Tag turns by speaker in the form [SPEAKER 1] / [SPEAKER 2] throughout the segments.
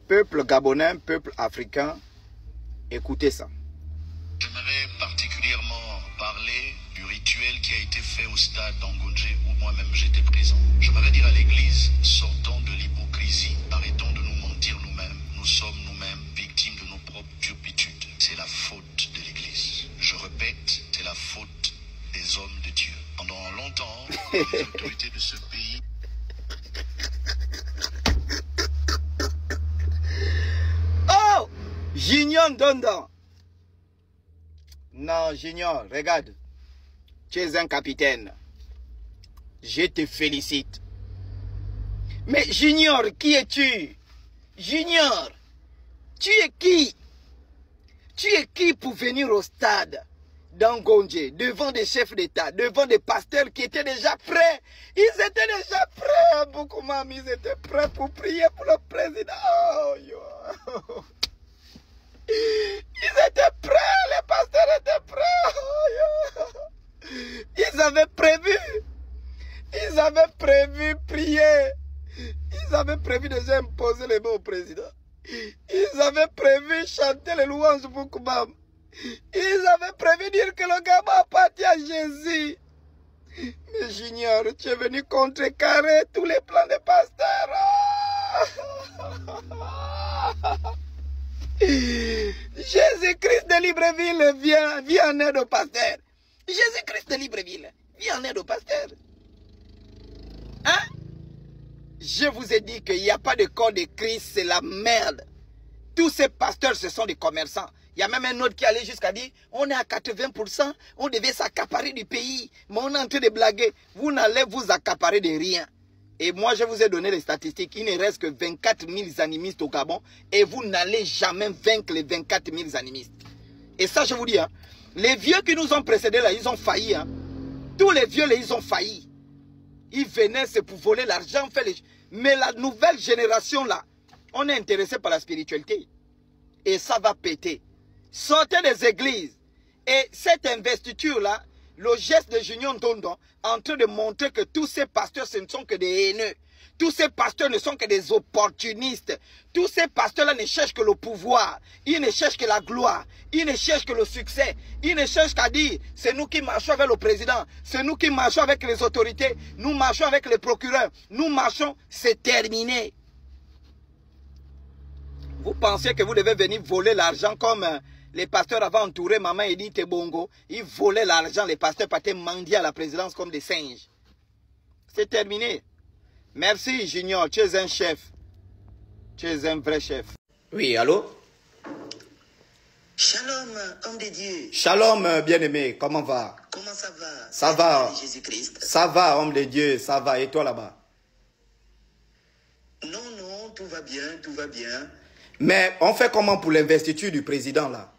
[SPEAKER 1] Peuple gabonais, peuple africain, écoutez ça.
[SPEAKER 2] J'aimerais particulièrement parler du rituel qui a été fait au stade d'Angonje où moi-même j'étais présent. J'aimerais dire à l'église, sortons de l'hypocrisie, arrêtons de nous mentir nous-mêmes. Nous sommes nous-mêmes victimes de nos propres turpitudes. C'est la faute de l'église. Je répète, c'est la faute des hommes de Dieu. Pendant longtemps, les autorités de ce pays...
[SPEAKER 1] Oh! Junior Dondan. Non, Junior, regarde. Tu es un capitaine. Je te félicite. Mais Junior, qui es-tu? Junior, tu es qui? Tu es qui pour venir au stade d'Angonje, devant des chefs d'État, devant des pasteurs qui étaient déjà prêts? Ils étaient déjà prêts, beaucoup même, ils étaient prêts pour prier pour le président. Oh, yo. Ils étaient prêts, les pasteurs étaient prêts. Oh, yo. Ils avaient prévu prier. Ils avaient prévu déjà imposer les mains au président. Ils avaient prévu chanter les louanges pour Koubam. Ils avaient prévu dire que le gamin appartient à Jésus. Mais Junior, tu es venu contrecarrer tous les plans des pasteurs. Jésus-Christ de Libreville vient en aide aux pasteurs. Jésus-Christ de Libreville vient en aide aux pasteurs. Hein? Je vous ai dit qu'il n'y a pas de corps de Christ, c'est la merde. Tous ces pasteurs, ce sont des commerçants. Il y a même un autre qui allait jusqu'à dire, on est à 80%, on devait s'accaparer du pays. Mais on est en train de blaguer. Vous n'allez vous accaparer de rien. Et moi, je vous ai donné les statistiques. Il ne reste que 24 000 animistes au Gabon. Et vous n'allez jamais vaincre les 24 000 animistes. Et ça, je vous dis, hein, les vieux qui nous ont précédés là, ils ont failli. Hein. Tous les vieux là, ils ont failli. Ils venaient, c'est pour voler l'argent. Mais la nouvelle génération là, on est intéressé par la spiritualité. Et ça va péter. Sortez des églises. Et cette investiture là, le geste de Junior Ndondon, en train de montrer que tous ces pasteurs, ce ne sont que des haineux. Tous ces pasteurs ne sont que des opportunistes. Tous ces pasteurs-là ne cherchent que le pouvoir. Ils ne cherchent que la gloire. Ils ne cherchent que le succès. Ils ne cherchent qu'à dire, c'est nous qui marchons avec le président. C'est nous qui marchons avec les autorités. Nous marchons avec les procureurs. Nous marchons, c'est terminé. Vous pensez que vous devez venir voler l'argent comme les pasteurs avaient entouré Maman Edith Tebongo. Ils volaient l'argent, les pasteurs partaient mendier à la présidence comme des singes. C'est terminé. Merci Junior, tu es un chef. Tu es un vrai chef. Oui, allô?
[SPEAKER 3] Shalom, homme de Dieu.
[SPEAKER 1] Shalom, bien-aimé, comment va?
[SPEAKER 3] Comment ça va?
[SPEAKER 1] Ça va.
[SPEAKER 3] Jésus-Christ.
[SPEAKER 1] Ça va, homme de Dieu, ça va. Et toi là-bas?
[SPEAKER 3] Non, non, tout va bien, tout va bien.
[SPEAKER 1] Mais on fait comment pour l'investiture du président là?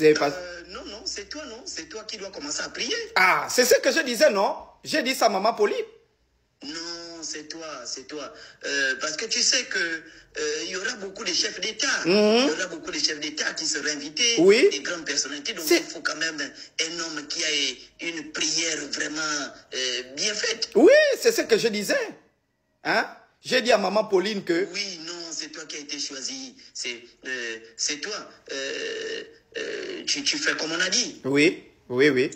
[SPEAKER 3] Non, non, c'est toi, non? C'est toi qui dois commencer à prier.
[SPEAKER 1] Ah, c'est ce que je disais, non? J'ai dit ça à Maman Pauline.
[SPEAKER 3] Non, c'est toi, c'est toi. Parce que tu sais que il y aura beaucoup de chefs d'État. Il y aura beaucoup de chefs d'État qui seront invités.
[SPEAKER 1] Oui.
[SPEAKER 3] Des grandes personnalités. Donc il faut quand même un homme qui a une prière vraiment bien faite.
[SPEAKER 1] Oui, c'est ce que je disais. Hein? J'ai dit à Maman Pauline que...
[SPEAKER 3] Oui, non, c'est toi qui as été choisi. C'est toi. Tu fais comme on a dit.
[SPEAKER 1] Oui, oui, oui.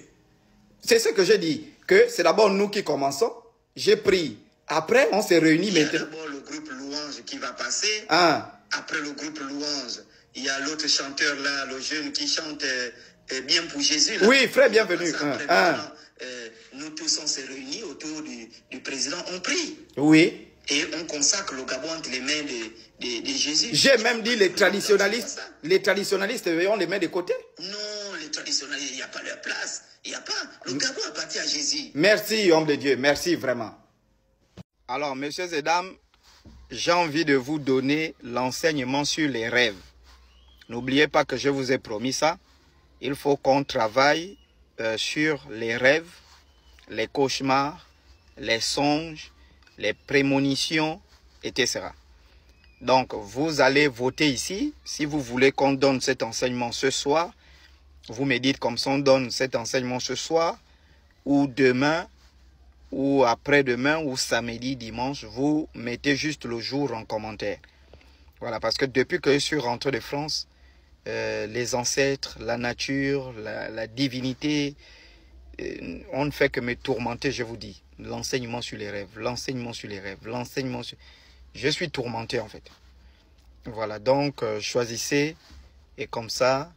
[SPEAKER 1] C'est ce que j'ai dit. Que c'est d'abord nous qui commençons. J'ai pris. Après, on s'est réunis maintenant.
[SPEAKER 3] Il y a d'abord le groupe Louange qui va passer.
[SPEAKER 1] Ah.
[SPEAKER 3] Après le groupe Louange, il y a l'autre chanteur là, le jeune qui chante bien pour Jésus. Là.
[SPEAKER 1] Oui, frère, bienvenue.
[SPEAKER 3] Nous tous, on s'est réunis autour du président. On prie.
[SPEAKER 1] Oui.
[SPEAKER 3] Et on consacre le Gabon entre les mains de Jésus.
[SPEAKER 1] J'ai même dit les traditionalistes. Les traditionalistes, on les met de côté.
[SPEAKER 3] Non, les traditionalistes, il n'y a pas leur place. Il n'y a pas. Le Gabon appartient à Jésus.
[SPEAKER 1] Merci, homme de Dieu. Merci vraiment. Alors, messieurs et dames, j'ai envie de vous donner l'enseignement sur les rêves. N'oubliez pas que je vous ai promis ça. Il faut qu'on travaille sur les rêves, les cauchemars, les songes, les prémonitions, etc. Donc, vous allez voter ici. Si vous voulez qu'on donne cet enseignement ce soir, vous me dites comme ça, on donne cet enseignement ce soir, ou demain, ou après-demain, ou samedi, dimanche. Vous mettez juste le jour en commentaire. Voilà, parce que depuis que je suis rentré de France, les ancêtres, la nature, la divinité, on ne fait que me tourmenter, je vous dis. L'enseignement sur les rêves, l'enseignement sur les rêves, l'enseignement sur... Je suis tourmenté en fait. Voilà, donc choisissez et comme ça,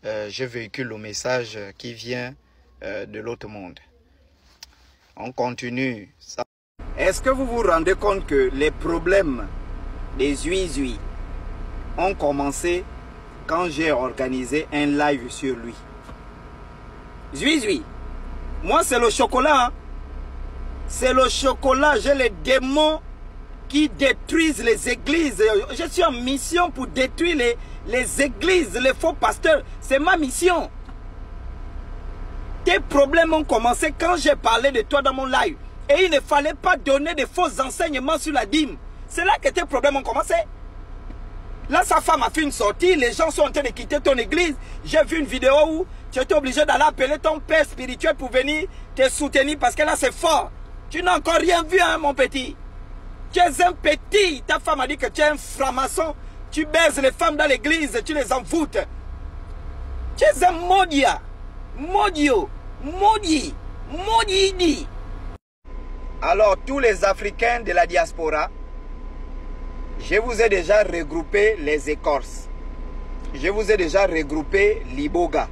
[SPEAKER 1] je véhicule le message qui vient de l'autre monde. On continue. Est-ce que vous vous rendez compte que les problèmes des Zui ont commencé quand j'ai organisé un live sur lui? Zui, moi c'est le chocolat. Hein? C'est le chocolat, j'ai les démons qui détruisent les églises. Je suis en mission pour détruire les églises, les faux pasteurs. C'est ma mission. Tes problèmes ont commencé quand j'ai parlé de toi dans mon live. Et il ne fallait pas donner de faux enseignements sur la dîme. C'est là que tes problèmes ont commencé. Là, sa femme a fait une sortie. Les gens sont en train de quitter ton église. J'ai vu une vidéo où tu étais obligé d'aller appeler ton père spirituel pour venir te soutenir parce que là, c'est fort. Tu n'as encore rien vu, hein, mon petit. Tu es un petit. Ta femme a dit que tu es un franc-maçon. Tu baises les femmes dans l'église, tu les envoûtes. Tu es un maudia. Maudio. Maudit. Maudit. Alors, tous les Africains de la diaspora, je vous ai déjà regroupé les écorces. Je vous ai déjà regroupé l'Iboga.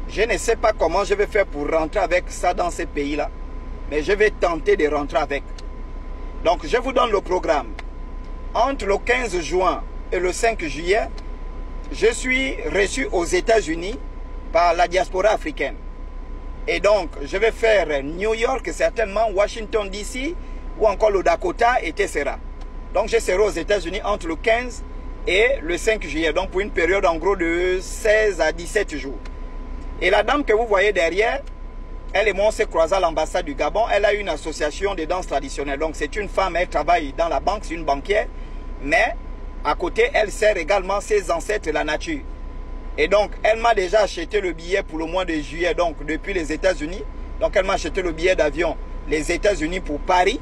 [SPEAKER 1] Je ne sais pas comment je vais faire pour rentrer avec ça dans ces pays-là. Mais je vais tenter de rentrer avec. Donc, je vous donne le programme. Entre le 15 juin et le 5 juillet, je suis reçu aux États-Unis par la diaspora africaine. Et donc, je vais faire New York, certainement Washington DC, ou encore le Dakota, etc. Donc, je serai aux États-Unis entre le 15 et le 5 juillet. Donc, pour une période en gros de 16 à 17 jours. Et la dame que vous voyez derrière, elle et moi, on s'est croisés à l'ambassade du Gabon. Elle a une association de danse traditionnelle. Donc, c'est une femme, elle travaille dans la banque, c'est une banquière. Mais, à côté, elle sert également ses ancêtres la nature. Et donc, elle m'a déjà acheté le billet pour le mois de juillet, donc depuis les États-Unis. Donc, elle m'a acheté le billet d'avion, les États-Unis pour Paris.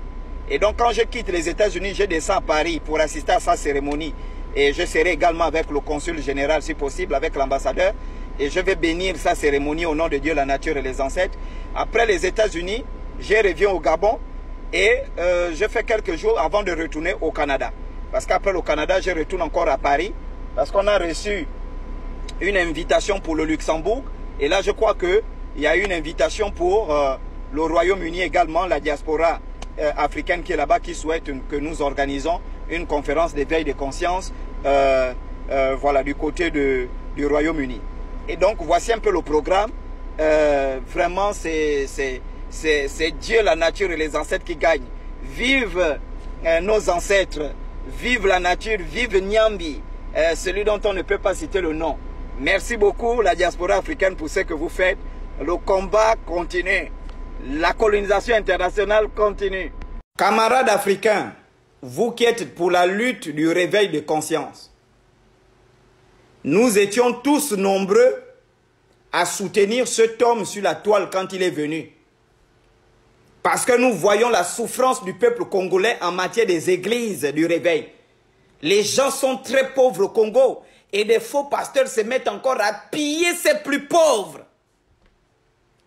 [SPEAKER 1] Et donc, quand je quitte les États-Unis, je descends à Paris pour assister à sa cérémonie. Et je serai également avec le consul général, si possible, avec l'ambassadeur. Et je vais bénir sa cérémonie au nom de Dieu, la nature et les ancêtres. Après les États-Unis, je reviens au Gabon et je fais quelques jours avant de retourner au Canada. Parce qu'après le Canada, je retourne encore à Paris. Parce qu'on a reçu une invitation pour le Luxembourg. Et là, je crois qu'il y a une invitation pour le Royaume-Uni également, la diaspora africaine qui est là-bas, qui souhaite que nous organisons une conférence d'éveil de conscience voilà, du côté du Royaume-Uni. Et donc, voici un peu le programme. Vraiment, c'est Dieu, la nature et les ancêtres qui gagnent. Vive nos ancêtres, vive la nature, vive Nyambi, celui dont on ne peut pas citer le nom. Merci beaucoup, la diaspora africaine, pour ce que vous faites. Le combat continue. La colonisation internationale continue. Camarades africains, vous qui êtes pour la lutte du réveil de conscience, nous étions tous nombreux à soutenir cet homme sur la toile quand il est venu. Parce que nous voyons la souffrance du peuple congolais en matière des églises du réveil. Les gens sont très pauvres au Congo et des faux pasteurs se mettent encore à piller ces plus pauvres.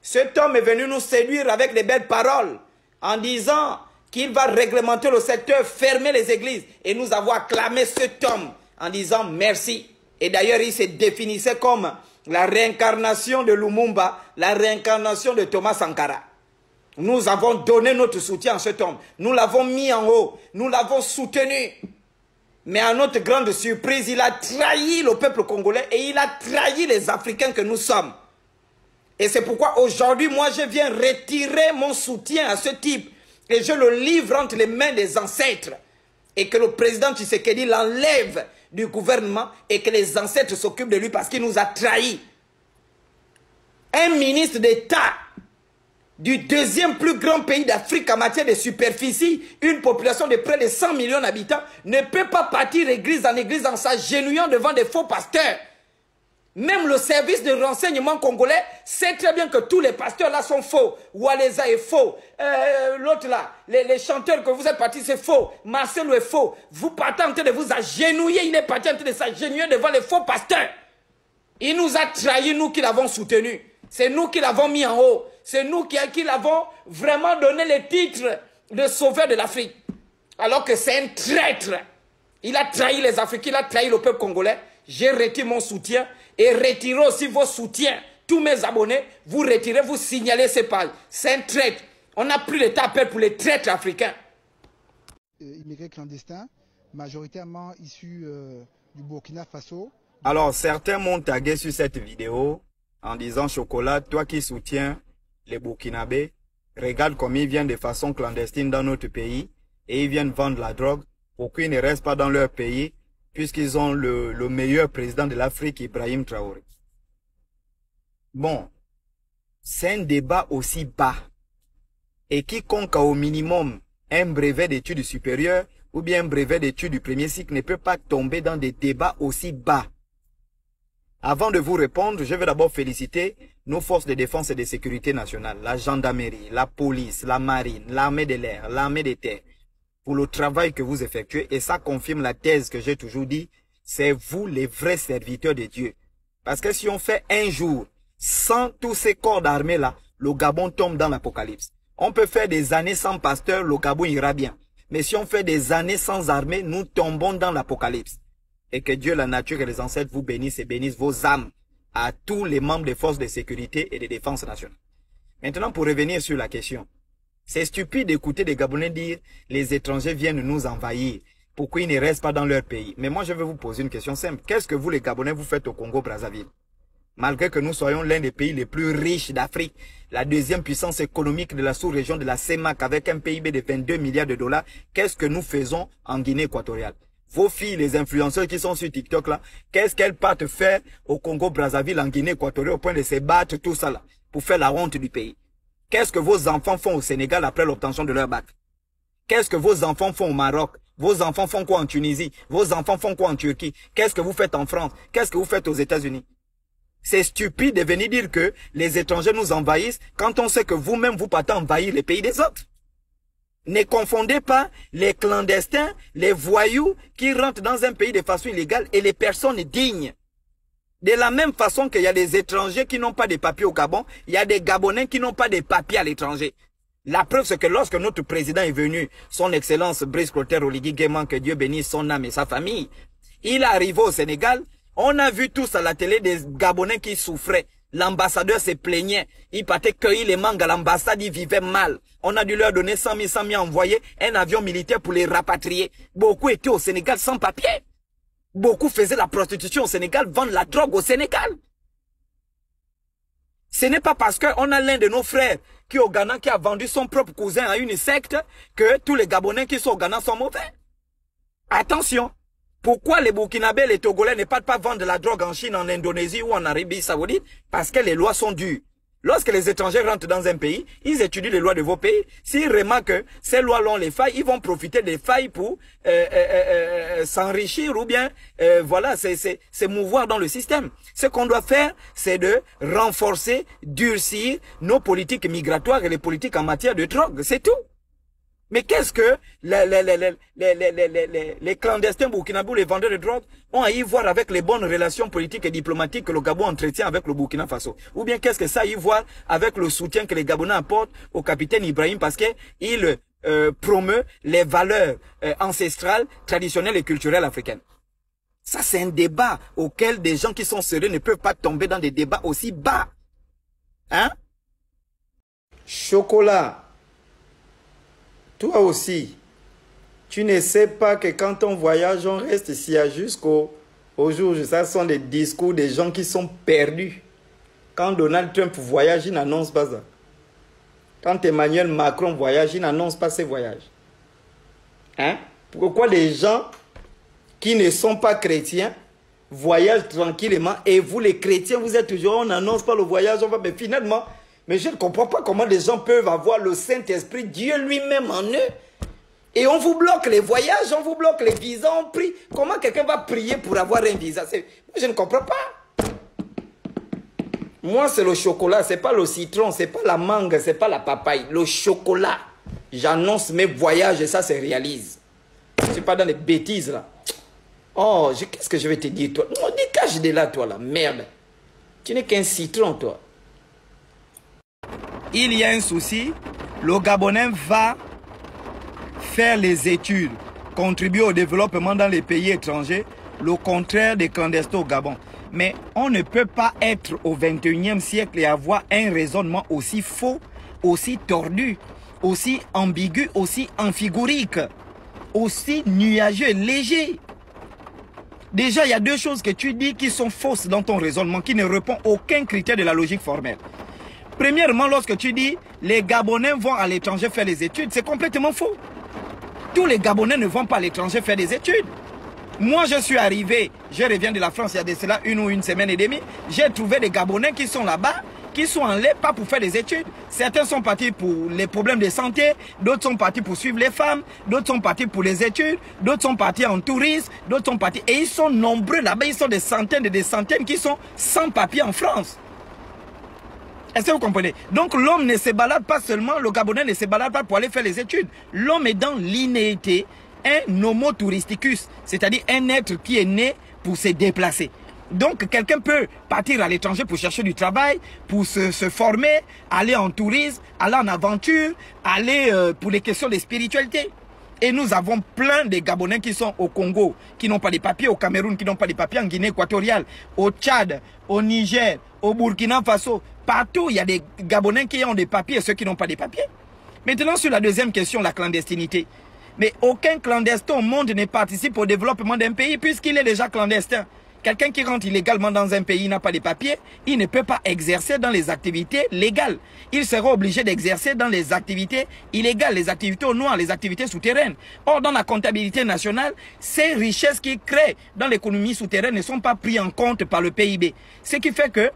[SPEAKER 1] Cet homme est venu nous séduire avec des belles paroles en disant qu'il va réglementer le secteur, fermer les églises. Et nous avons acclamé cet homme en disant merci. Et d'ailleurs, il se définissait comme la réincarnation de Lumumba, la réincarnation de Thomas Sankara. Nous avons donné notre soutien à cet homme. Nous l'avons mis en haut. Nous l'avons soutenu. Mais à notre grande surprise, il a trahi le peuple congolais et il a trahi les Africains que nous sommes. Et c'est pourquoi aujourd'hui, moi, je viens retirer mon soutien à ce type. Et je le livre entre les mains des ancêtres. Et que le président Tshisekedi l'enlève du gouvernement et que les ancêtres s'occupent de lui parce qu'il nous a trahis. Un ministre d'État du deuxième plus grand pays d'Afrique en matière de superficie, une population de près de 100 millions d'habitants, ne peut pas partir église en s'agenouillant devant des faux pasteurs Même le service de renseignement congolais sait très bien que tous les pasteurs là sont faux. Waleza est faux. L'autre là, les chanteurs que vous êtes partis, c'est faux. Marcelo est faux. Vous partez en train de vous agenouiller. Il est parti en train de s'agenouiller devant les faux pasteurs. Il nous a trahis, nous qui l'avons soutenu. C'est nous qui l'avons mis en haut. C'est nous qui l'avons vraiment donné les titres de sauveur de l'Afrique. Alors que c'est un traître. Il a trahi les Africains, il a trahi le peuple congolais. J'ai retiré mon soutien et retirez aussi vos soutiens. Tous mes abonnés, vous retirez, vous signalez ces pages. C'est un traître. On n'a plus le temps pour les traîtres africains.
[SPEAKER 4] Immigrés clandestins, majoritairement issus du Burkina Faso.
[SPEAKER 5] Alors, certains m'ont tagué sur cette vidéo en disant « Chocolat, toi qui soutiens les Burkinabés, regarde comme ils viennent de façon clandestine dans notre pays et ils viennent vendre la drogue pour qu'ils ne restent pas dans leur pays puisqu'ils ont le meilleur président de l'Afrique, Ibrahim Traoré. » Bon, c'est un débat aussi bas. Et quiconque a au minimum un brevet d'études supérieures ou bien un brevet d'études du premier cycle ne peut pas tomber dans des débats aussi bas. Avant de vous répondre, je vais d'abord féliciter nos forces de défense et de sécurité nationale, la gendarmerie, la police, la marine, l'armée de l'air, l'armée des terres, pour le travail que vous effectuez. Et ça confirme la thèse que j'ai toujours dit, c'est vous les vrais serviteurs de Dieu. Parce que si on fait un jour sans tous ces corps d'armée là, le Gabon tombe dans l'apocalypse. On peut faire des années sans pasteur, le Gabon ira bien. Mais si on fait des années sans armée, nous tombons dans l'apocalypse. Et que Dieu, la nature et les ancêtres vous bénissent et bénissent vos âmes à tous les membres des forces de sécurité et de défense nationale. Maintenant, pour revenir sur la question. C'est stupide d'écouter des Gabonais dire « les étrangers viennent nous envahir. Pourquoi ils ne restent pas dans leur pays ?» Mais moi, je vais vous poser une question simple. Qu'est-ce que vous, les Gabonais, vous faites au Congo-Brazzaville? Malgré que nous soyons l'un des pays les plus riches d'Afrique, la deuxième puissance économique de la sous-région de la CEMAC avec un PIB de 22 milliards de dollars, qu'est-ce que nous faisons en Guinée équatoriale? Vos filles, les influenceurs qui sont sur TikTok là, qu'est-ce qu'elles partent faire au Congo-Brazzaville, en Guinée équatoriale, au point de se battre, tout ça là, pour faire la honte du pays? Qu'est-ce que vos enfants font au Sénégal après l'obtention de leur bac? Qu'est-ce que vos enfants font au Maroc? Vos enfants font quoi en Tunisie? Vos enfants font quoi en Turquie? Qu'est-ce que vous faites en France? Qu'est-ce que vous faites aux États-Unis? C'est stupide de venir dire que les étrangers nous envahissent quand on sait que vous-même vous partez envahir les pays des autres. Ne confondez pas les clandestins, les voyous qui rentrent dans un pays de façon illégale et les personnes dignes. De la même façon qu'il y a des étrangers qui n'ont pas de papiers au Gabon, il y a des Gabonais qui n'ont pas de papiers à l'étranger. La preuve, c'est que lorsque notre président est venu, son excellence Brice Clotaire Oligui Nguema, que Dieu bénisse son âme et sa famille, il est arrivé au Sénégal, on a vu tous à la télé des Gabonais qui souffraient. L'ambassadeur se plaignait. Il partait cueillir les mangues à l'ambassade, il vivait mal. On a dû leur donner 100 000 envoyer un avion militaire pour les rapatrier. Beaucoup étaient au Sénégal sans papier. Beaucoup faisaient la prostitution au Sénégal, vendent la drogue au Sénégal. Ce n'est pas parce qu'on a l'un de nos frères qui est au Ghana qui a vendu son propre cousin à une secte que tous les Gabonais qui sont au Ghana sont mauvais. Attention. Pourquoi les Burkinabés et les Togolais ne partent pas vendre de la drogue en Chine, en Indonésie ou en Arabie Saoudite? Parce que les lois sont dures. Lorsque les étrangers rentrent dans un pays, ils étudient les lois de vos pays. S'ils remarquent que ces lois ont les failles, ils vont profiter des failles pour s'enrichir ou bien voilà, se mouvoir dans le système. Ce qu'on doit faire, c'est de renforcer, durcir nos politiques migratoires et les politiques en matière de drogue. C'est tout. Mais qu'est-ce que les clandestins burkinabés, les vendeurs de drogue, ont à y voir avec les bonnes relations politiques et diplomatiques que le Gabon entretient avec le Burkina Faso? Ou bien qu'est-ce que ça a à y voir avec le soutien que les Gabonais apportent au capitaine Ibrahim parce qu'il promeut les valeurs ancestrales, traditionnelles et culturelles africaines? Ça, c'est un débat auquel des gens qui sont sérieux ne peuvent pas tomber dans des débats aussi bas. Hein?
[SPEAKER 1] Chocolat. Toi aussi, tu ne sais pas que quand on voyage, on reste ici jusqu'au jour. Ça sont des discours des gens qui sont perdus. Quand Donald Trump voyage, il n'annonce pas ça. Quand Emmanuel Macron voyage, il n'annonce pas ses voyages. Hein? Pourquoi les gens qui ne sont pas chrétiens voyagent tranquillement et vous les chrétiens, vous êtes toujours, on n'annonce pas le voyage, on va, mais finalement... Mais je ne comprends pas comment les gens peuvent avoir le Saint-Esprit, Dieu lui-même en eux. Et on vous bloque les voyages, on vous bloque les visas, on prie. Comment quelqu'un va prier pour avoir un visa? Je ne comprends pas. Moi, c'est le chocolat, c'est pas le citron, c'est pas la mangue, c'est pas la papaye. Le chocolat. J'annonce mes voyages et ça se réalise. Je suis pas dans les bêtises là. Oh, qu'est-ce que je vais te dire toi? Non, dégage de là toi là, merde. Tu n'es qu'un citron toi. Il y a un souci. Le Gabonais va faire les études, contribuer au développement dans les pays étrangers, le contraire des clandestins au Gabon. Mais on ne peut pas être au 21e siècle et avoir un raisonnement aussi faux, aussi tordu, aussi ambigu, aussi amphigorique, aussi nuageux et léger. Déjà, il y a deux choses que tu dis qui sont fausses dans ton raisonnement, qui ne répondent à aucun critère de la logique formelle. Premièrement, lorsque tu dis les Gabonais vont à l'étranger faire les études, c'est complètement faux. Tous les Gabonais ne vont pas à l'étranger faire des études. Moi, je suis arrivé, je reviens de la France il y a de cela une semaine et demie. J'ai trouvé des Gabonais qui sont là-bas, qui sont en lait, pas pour faire des études. Certains sont partis pour les problèmes de santé, d'autres sont partis pour suivre les femmes, d'autres sont partis pour les études, d'autres sont partis en tourisme, d'autres sont partis... Et ils sont nombreux là-bas, ils sont des centaines et des centaines qui sont sans papier en France. Est-ce que vous comprenez? Donc l'homme ne se balade pas seulement, le Gabonais ne se balade pas pour aller faire les études. L'homme est dans l'innéité, un homo touristicus, c'est-à-dire un être qui est né pour se déplacer. Donc quelqu'un peut partir à l'étranger pour chercher du travail, pour se former, aller en tourisme, aller en aventure, aller pour les questions de spiritualité. Et nous avons plein de Gabonais qui sont au Congo, qui n'ont pas de papiers, au Cameroun, qui n'ont pas de papiers, en Guinée équatoriale, au Tchad, au Niger, au Burkina Faso. Partout, il y a des Gabonais qui ont des papiers et ceux qui n'ont pas de papiers. Maintenant, sur la deuxième question, la clandestinité. Mais aucun clandestin au monde ne participe au développement d'un pays puisqu'il est déjà clandestin. Quelqu'un qui rentre illégalement dans un pays n'a pas de papiers, il ne peut pas exercer dans les activités légales. Il sera obligé d'exercer dans les activités illégales, les activités au noir, les activités souterraines. Or, dans la comptabilité nationale, ces richesses qui créent dans l'économie souterraine ne sont pas prises en compte par le PIB. Ce qui fait que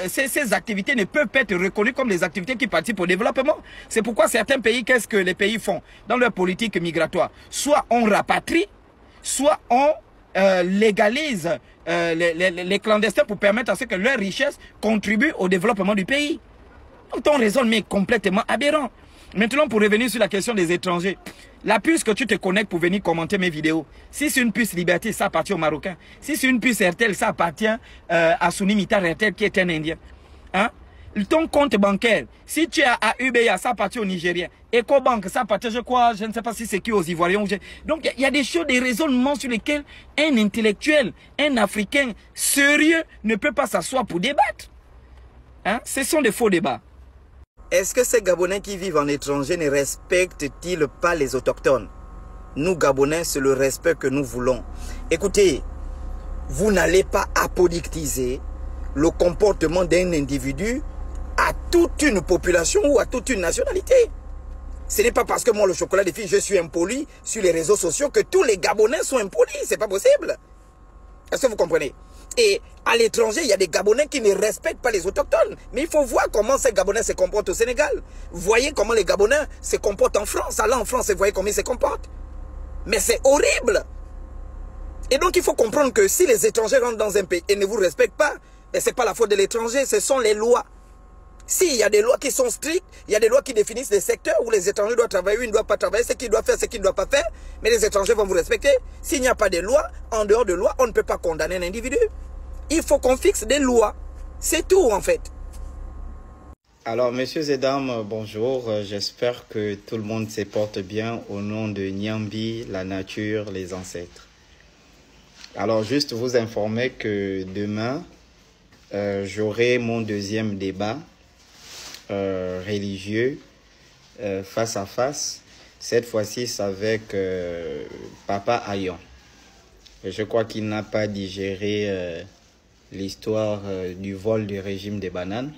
[SPEAKER 1] ces activités ne peuvent pas être reconnues comme des activités qui participent au développement. C'est pourquoi certains pays, qu'est-ce que les pays font dans leur politique migratoire? Soit on rapatrie, soit on légalise les clandestins pour permettre à ce que leurs richesses contribuent au développement du pays. Donc ton raisonnement est complètement aberrant. Maintenant, pour revenir sur la question des étrangers, la puce que tu te connectes pour venir commenter mes vidéos, si c'est une puce Liberté, ça appartient aux Marocains. Si c'est une puce RTL, ça appartient à Sunimita RTL qui est un Indien. Hein? Ton compte bancaire, si tu es à UBA, ça appartient aux Nigériens. EcoBank, ça appartient, je crois, je ne sais pas si c'est qui aux Ivoiriens. Donc, il y a des choses, des raisonnements sur lesquels un intellectuel, un Africain sérieux ne peut pas s'asseoir pour débattre. Hein? Ce sont des faux débats. Est-ce que ces Gabonais qui vivent en étranger ne respectent-ils pas les autochtones? Nous, Gabonais, c'est le respect que nous voulons. Écoutez, vous n'allez pas apodictiser le comportement d'un individu à toute une population ou à toute une nationalité. Ce n'est pas parce que moi, le chocolat des filles, je suis impoli sur les réseaux sociaux que tous les Gabonais sont impolis. C'est pas possible. Est-ce que vous comprenez? Et à l'étranger, il y a des Gabonais qui ne respectent pas les autochtones. Mais il faut voir comment ces Gabonais se comportent au Sénégal. Voyez comment les Gabonais se comportent en France. Allez en France et voyez comment ils se comportent. Mais c'est horrible. Et donc, il faut comprendre que si les étrangers rentrent dans un pays et ne vous respectent pas, ce n'est pas la faute de l'étranger, ce sont les lois. S'il y a des lois qui sont strictes, il y a des lois qui définissent les secteurs où les étrangers doivent travailler ou ils ne doivent pas travailler, ce qu'ils doivent faire, ce qu'ils ne doivent pas faire, mais les étrangers vont vous respecter. S'il n'y a pas de loi, en dehors de loi, on ne peut pas condamner un individu. Il faut qu'on fixe des lois. C'est tout en fait.
[SPEAKER 5] Alors, messieurs et dames, bonjour. J'espère que tout le monde se porte bien au nom de Nyambi, la nature, les ancêtres. Alors, juste vous informer que demain, j'aurai mon deuxième débat religieux face à face. Cette fois-ci, c'est avec Papa Ayon. Je crois qu'il n'a pas digéré l'histoire du vol du régime des bananes.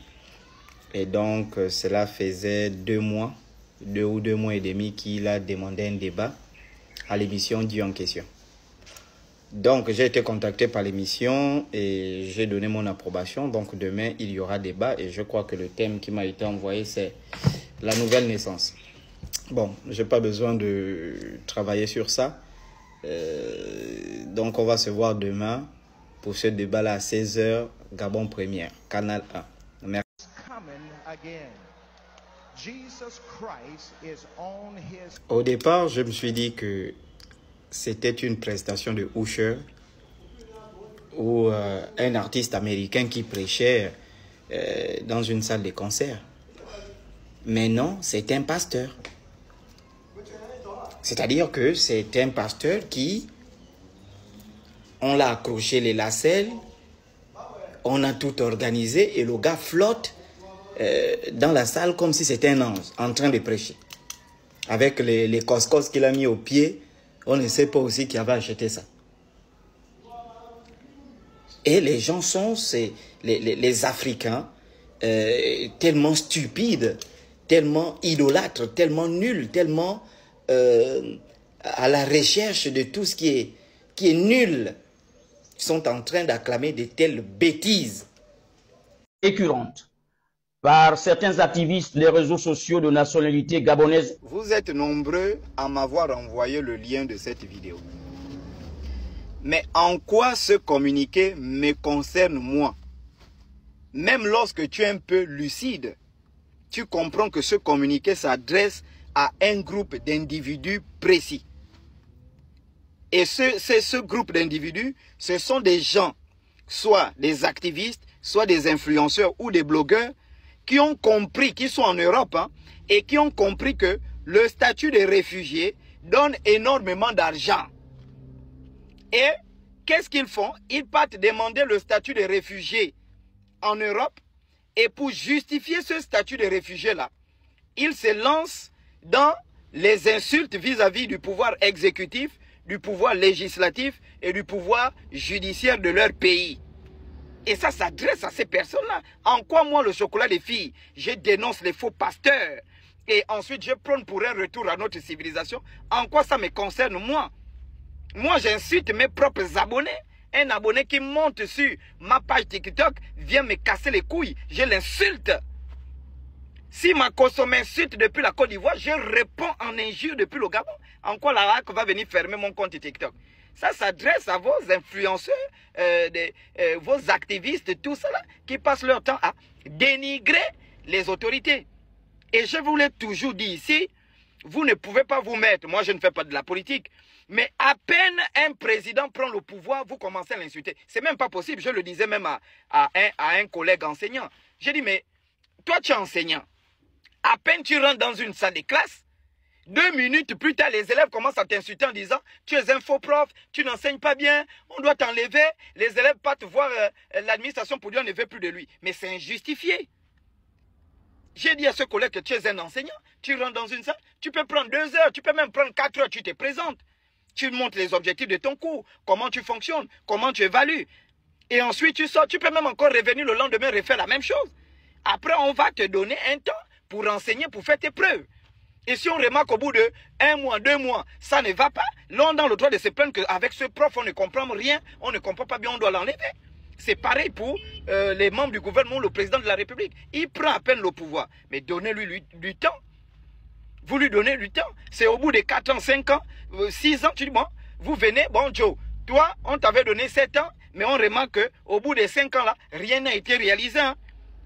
[SPEAKER 5] Et donc, cela faisait 2 mois, 2 ou 2 mois et demi qu'il a demandé un débat à l'émission Dieu en question. Donc, j'ai été contacté par l'émission et j'ai donné mon approbation. Donc, demain, il y aura débat et je crois que le thème qui m'a été envoyé, c'est la nouvelle naissance. Bon, je n'ai pas besoin de travailler sur ça. Donc, on va se voir demain pour ce débat-là à 16h, Gabon Première, Canal 1. Au départ, je me suis dit que c'était une prestation de Usher ou un artiste américain qui prêchait dans une salle de concert. Mais non, c'est un pasteur. C'est-à-dire que c'est un pasteur qui, on l'a accroché les lacets, on a tout organisé et le gars flotte dans la salle comme si c'était un ange en train de prêcher. Avec les coscos qu'il a mis au pied, on ne sait pas aussi qui avait acheté ça. Et les gens sont, les Africains, tellement stupides, tellement idolâtres, tellement nuls, tellement à la recherche de tout ce qui est nul. Ils sont en train d'acclamer de telles bêtises.
[SPEAKER 6] Récurrente par certains activistes des réseaux sociaux de nationalité gabonaise.
[SPEAKER 5] Vous êtes nombreux à m'avoir envoyé le lien de cette vidéo. Mais en quoi ce communiqué me concerne moi? Même lorsque tu es un peu lucide, tu comprends que ce communiqué s'adresse à un groupe d'individus précis. Et ce groupe d'individus, ce sont des gens, soit des activistes, soit des influenceurs ou des blogueurs, qui ont compris, qui sont en Europe, hein, et qui ont compris que le statut de réfugié donne énormément d'argent. Et qu'est-ce qu'ils font? Ils partent demander le statut de réfugié en Europe, et pour justifier ce statut de réfugié-là, ils se lancent dans les insultes vis-à-vis du pouvoir exécutif, du pouvoir législatif et du pouvoir judiciaire de leur pays. Et ça s'adresse à ces personnes-là. En quoi, moi, le chocolat des filles, je dénonce les faux pasteurs et ensuite je prône pour un retour à notre civilisation? En quoi ça me concerne, moi? Moi, j'insulte mes propres abonnés. Un abonné qui monte sur ma page TikTok vient me casser les couilles. Je l'insulte. Si Makosso m'insulte depuis la Côte d'Ivoire, je réponds en injure depuis le Gabon. En quoi la RAC va venir fermer mon compte TikTok? Ça s'adresse à vos influenceurs, vos activistes, tout ça là, qui passent leur temps à dénigrer les autorités. Et je vous l'ai toujours dit ici, vous ne pouvez pas vous mettre, moi je ne fais pas de la politique, mais à peine un président prend le pouvoir, vous commencez à l'insulter. C'est même pas possible, je le disais même à un collègue enseignant. J'ai dit, mais toi tu es enseignant, à peine tu rentres dans une salle de classe, 2 minutes plus tard, les élèves commencent à t'insulter en disant « Tu es un faux prof, tu n'enseignes pas bien, on doit t'enlever. » Les élèves partent voir l'administration pour dire « On ne veut plus de lui. » Mais c'est injustifié. J'ai dit à ce collègue que tu es un enseignant, tu rentres dans une salle, tu peux prendre 2 heures, tu peux même prendre 4 heures, tu te présentes. Tu montres les objectifs de ton cours, comment tu fonctionnes, comment tu évalues. Et ensuite tu sors, tu peux même encore revenir le lendemain refaire la même chose. Après, on va te donner un temps pour enseigner, pour faire tes preuves. Et si on remarque au bout de 1 mois, 2 mois, ça ne va pas, l'on a le droit de se plaindre qu'avec ce prof, on ne comprend rien, on ne comprend pas bien, on doit l'enlever. C'est pareil pour les membres du gouvernement, le président de la République. Il prend à peine le pouvoir, mais donnez-lui du temps. Vous lui donnez du temps. C'est au bout de 4 ans, 5 ans, 6 ans, tu dis, bon, vous venez, bon Joe, toi, on t'avait donné 7 ans, mais on remarque qu'au bout de 5 ans, là, rien n'a été réalisé. Hein.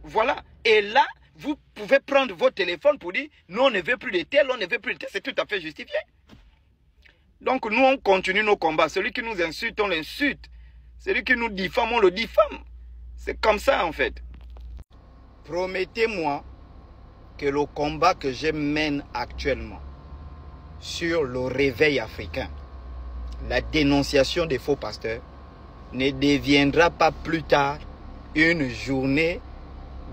[SPEAKER 5] Voilà. Et là, vous pouvez prendre votre téléphone pour dire « Nous, on ne veut plus de tel, on ne veut plus de tel ». C'est tout à fait justifié. Donc, nous, on continue nos combats. Celui qui nous insulte, on l'insulte. Celui qui nous diffame, on le diffame. C'est comme ça, en fait. Promettez-moi que le combat que je mène actuellement sur le réveil africain, la dénonciation des faux pasteurs, ne deviendra pas plus tard une journée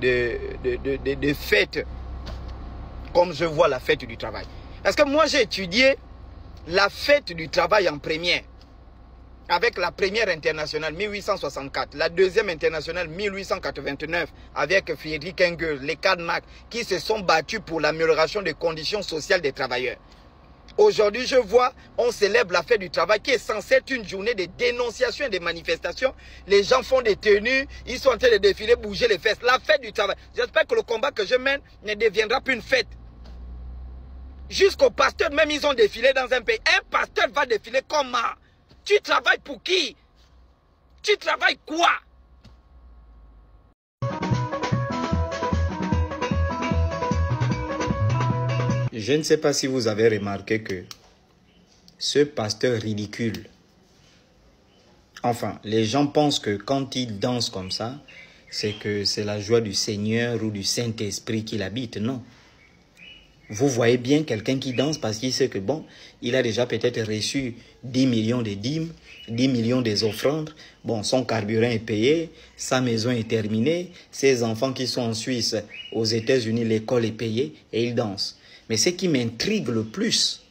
[SPEAKER 5] de fête, comme je vois la fête du travail. Parce que moi, j'ai étudié la fête du travail en première, avec la première internationale 1864, la deuxième internationale 1889, avec Friedrich Engels, les Karl Marx, qui se sont battus pour l'amélioration des conditions sociales des travailleurs. Aujourd'hui, je vois, on célèbre la fête du travail qui est censée être une journée de dénonciation et de manifestation. Les gens font des tenues, ils sont en train de défiler, bouger les fesses. La fête du travail. J'espère que le combat que je mène ne deviendra plus une fête. Jusqu'aux pasteurs, même ils ont défilé dans un pays. Un pasteur va défiler comment? Tu travailles pour qui? Tu travailles quoi? Je ne sais pas si vous avez remarqué que ce pasteur ridicule, enfin, les gens pensent que quand il danse comme ça, c'est que c'est la joie du Seigneur ou du Saint-Esprit qui l'habite. Non. Vous voyez bien quelqu'un qui danse parce qu'il sait que, bon, il a déjà peut-être reçu 10 millions de dîmes, 10 millions des offrandes. Bon, son carburant est payé, sa maison est terminée, ses enfants qui sont en Suisse, aux États-Unis, l'école est payée et il danse. Mais ce qui m'intrigue le plus,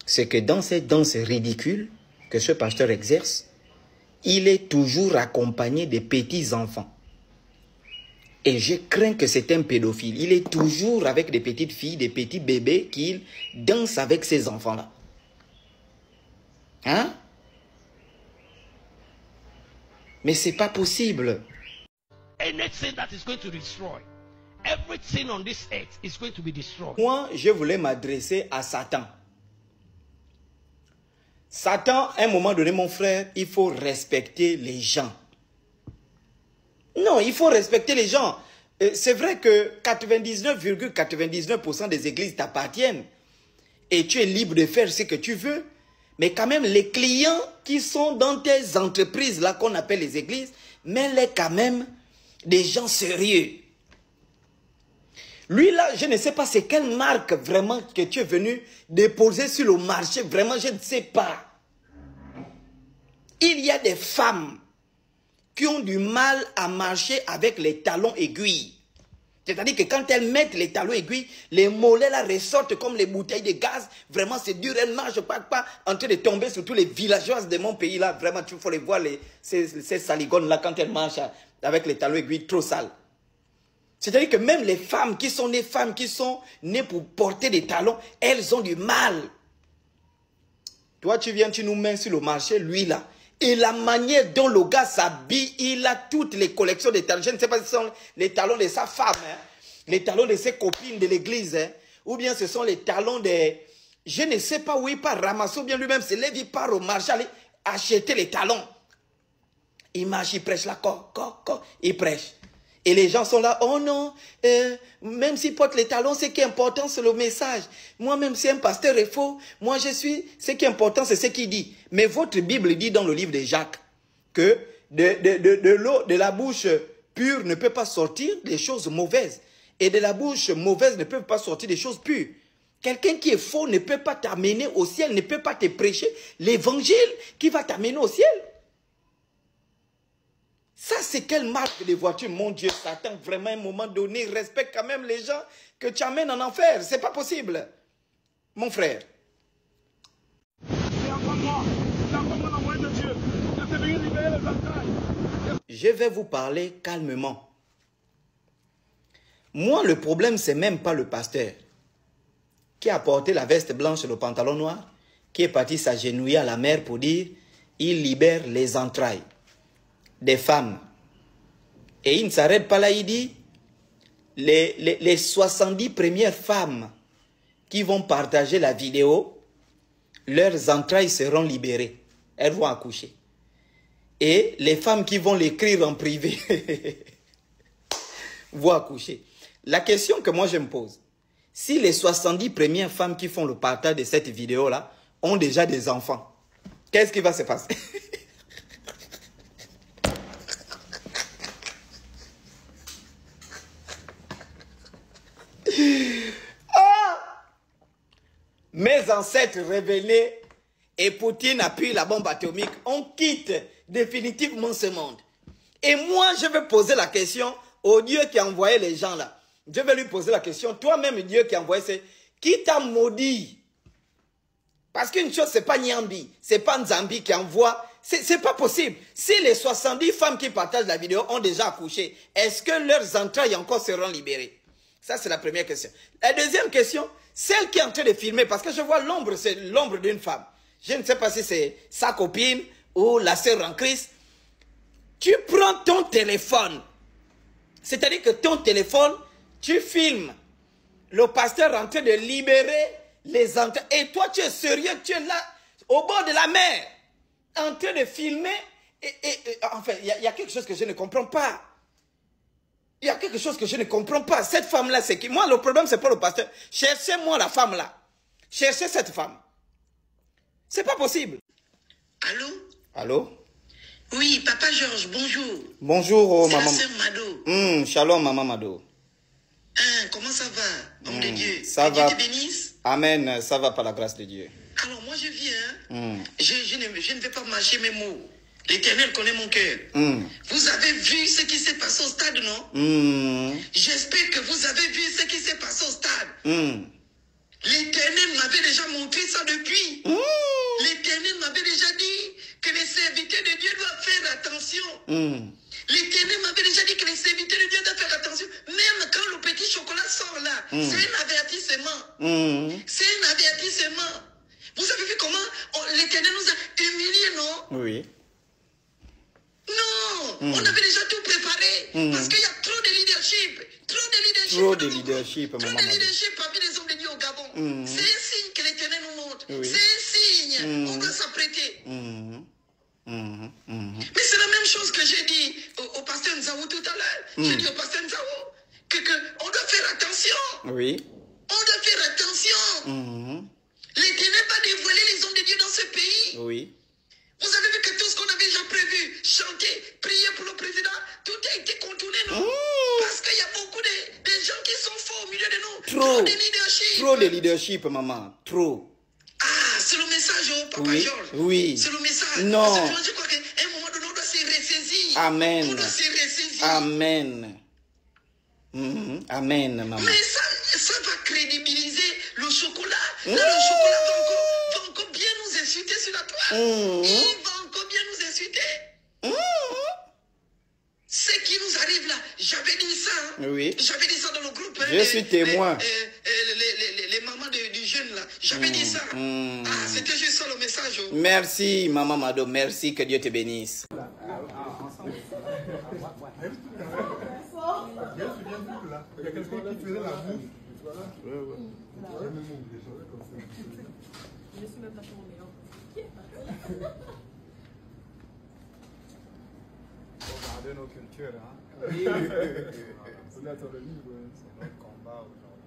[SPEAKER 5] c'est que dans cette danse ridicule que ce pasteur exerce, il est toujours accompagné de petits-enfants. Et je crains que c'est un pédophile. Il est toujours avec des petites filles, des petits bébés qu'il danse avec ces enfants-là. Hein? Mais c'est pas possible.
[SPEAKER 7] Anything that is going to destroy, everything on this earth is going to be destroyed.
[SPEAKER 5] Moi, je voulais m'adresser à Satan. Satan, à un moment donné, mon frère, il faut respecter les gens. Non, il faut respecter les gens. C'est vrai que 99,99% des églises t'appartiennent. Et tu es libre de faire ce que tu veux. Mais quand même, les clients qui sont dans tes entreprises, là qu'on appelle les églises, mets-les quand même des gens sérieux. Lui là, je ne sais pas c'est quelle marque vraiment que tu es venu déposer sur le marché. Vraiment, je ne sais pas. Il y a des femmes qui ont du mal à marcher avec les talons aiguilles. C'est-à-dire que quand elles mettent les talons aiguilles, les mollets là ressortent comme les bouteilles de gaz. Vraiment, c'est dur. Elles ne marchent pas en train de tomber sur tous les villageoises de mon pays là. Vraiment, tu faut les voir, ces saligones là, quand elles marchent avec les talons aiguilles trop sales. C'est-à-dire que même les femmes qui sont nées pour porter des talons, elles ont du mal. Toi, tu viens, tu nous mets sur le marché, lui là. Et la manière dont le gars s'habille, il a toutes les collections de talons. Je ne sais pas si ce sont les talons de sa femme, hein, les talons de ses copines de l'église, hein, ou bien ce sont les talons des... Je ne sais pas où il part ramasser, ou bien lui-même se lève, il part au marché, aller acheter les talons. Il marche, il prêche là, il prêche. Et les gens sont là, oh non, même s'il porte les talons, ce qui est important, c'est le message. Moi-même, si un pasteur est faux, moi je suis, ce qui est important, c'est ce qu'il dit. Mais votre Bible dit dans le livre de Jacques que de l'eau, de la bouche pure ne peut pas sortir des choses mauvaises. Et de la bouche mauvaise ne peut pas sortir des choses pures. Quelqu'un qui est faux ne peut pas t'amener au ciel, ne peut pas te prêcher l'évangile qui va t'amener au ciel. Ça, c'est quelle marque de voiture, mon Dieu, Satan, vraiment, à un moment donné, respecte quand même les gens que tu amènes en enfer. C'est pas possible, mon frère. Je vais vous parler calmement. Moi, le problème, c'est même pas le pasteur qui a porté la veste blanche et le pantalon noir, qui est parti s'agenouiller à la mer pour dire, il libère les entrailles des femmes. Et il ne s'arrête pas là, il dit, les 70 premières femmes qui vont partager la vidéo, leurs entrailles seront libérées. Elles vont accoucher. Et les femmes qui vont l'écrire en privé vont accoucher. La question que moi je me pose, si les 70 premières femmes qui font le partage de cette vidéo-là ont déjà des enfants, qu'est-ce qui va se passer? Mes ancêtres révélés et Poutine appuie la bombe atomique. On quitte définitivement ce monde. Et moi, je vais poser la question au Dieu qui a envoyé les gens là. Je vais lui poser la question. Toi-même, Dieu qui a envoyé, c'est qui t'a maudit? Parce qu'une chose, c'est pas Nyambi, c'est pas Nzambi qui envoie. C'est pas possible. Si les 70 femmes qui partagent la vidéo ont déjà accouché, est-ce que leurs entrailles encore seront libérées? Ça, c'est la première question. La deuxième question, celle qui est en train de filmer, parce que je vois l'ombre, c'est l'ombre d'une femme. Je ne sais pas si c'est sa copine ou la sœur en Christ. Tu prends ton téléphone. C'est-à-dire que ton téléphone, tu filmes le pasteur en train de libérer les entrailles. Et toi, tu es sérieux, tu es là, au bord de la mer, en train de filmer. Enfin, il y a quelque chose que je ne comprends pas. Il y a quelque chose que je ne comprends pas. Cette femme-là, c'est qui? Moi, le problème, c'est pas le pasteur. Cherchez-moi la femme-là.
[SPEAKER 1] Cherchez cette femme. C'est pas possible.
[SPEAKER 3] Allô?
[SPEAKER 1] Allô?
[SPEAKER 3] Oui, Papa Georges, bonjour.
[SPEAKER 1] Bonjour, oh, maman.
[SPEAKER 3] C'est la sœur Mado.
[SPEAKER 1] Shalom, maman Mado.
[SPEAKER 3] Hein, comment ça va, homme de Dieu?
[SPEAKER 1] Ça
[SPEAKER 3] que
[SPEAKER 1] va.
[SPEAKER 3] Dieu te bénisse.
[SPEAKER 1] Amen, ça va par la grâce de Dieu.
[SPEAKER 3] Alors moi je viens, je ne vais pas marcher mes mots. L'Éternel connaît mon cœur. Vous avez vu ce qui s'est passé au stade, non? J'espère que vous avez vu ce qui s'est passé au stade. L'Éternel m'avait déjà montré ça depuis. L'Éternel m'avait déjà dit que les serviteurs de Dieu doivent faire attention. L'Éternel m'avait déjà dit que les serviteurs de Dieu doivent faire attention. Même quand le petit chocolat sort là, c'est un avertissement. C'est un avertissement. Vous avez vu comment l'Éternel nous a humiliés, non?
[SPEAKER 1] Oui.
[SPEAKER 3] Non, on avait déjà tout préparé. Parce qu'il y a trop de leadership. Trop de leadership.
[SPEAKER 1] Trop de leadership,
[SPEAKER 3] trop
[SPEAKER 1] maman.
[SPEAKER 3] de leadership parmi les hommes de Dieu au Gabon. C'est un signe que l'Éternel nous montre.
[SPEAKER 1] Oui.
[SPEAKER 3] C'est un signe. On doit s'apprêter. Mais c'est la même chose que j'ai dit au pasteur Nzaou tout à l'heure. J'ai dit au pasteur Nzaou que on doit faire attention.
[SPEAKER 1] Oui.
[SPEAKER 3] On doit faire attention. L'Éternel va dévoiler les hommes de Dieu dans ce pays.
[SPEAKER 1] Oui.
[SPEAKER 3] Vous avez vu que tout ce qu'on avait déjà prévu, chanter, prier pour le président, tout a été contourné, non? Parce qu'il y a beaucoup de gens qui sont forts au milieu de nous. Trop de leadership.
[SPEAKER 1] Trop de leadership, maman. Trop.
[SPEAKER 3] Ah, c'est le message, Papa Georges.
[SPEAKER 1] Oui.
[SPEAKER 3] C'est le message.
[SPEAKER 1] Non.
[SPEAKER 3] Parce que je crois qu'à un moment donné, on doit se ressaisir.
[SPEAKER 1] Amen.
[SPEAKER 3] On doit se ressaisir.
[SPEAKER 1] Amen. Amen, maman.
[SPEAKER 3] Mais ça va crédibiliser le chocolat. Là, le chocolat va encore bien nous insulter sur la toile. Il va encore bien nous insulter. Ce qui nous arrive là, j'avais dit ça.
[SPEAKER 1] Oui.
[SPEAKER 3] J'avais dit ça dans le groupe.
[SPEAKER 1] Je suis témoin.
[SPEAKER 3] Les mamans du jeune là. J'avais dit ça. Ah, c'était juste ça le message.
[SPEAKER 1] Merci, maman Mado. Merci, que Dieu te bénisse.
[SPEAKER 8] Il y a quelqu'un qui faisait la bouffe.
[SPEAKER 9] Je suis même pas sur mon mélange.
[SPEAKER 8] Pour garder nos cultures, hein. Oui. C'est notre livre. C'est notre combat aujourd'hui.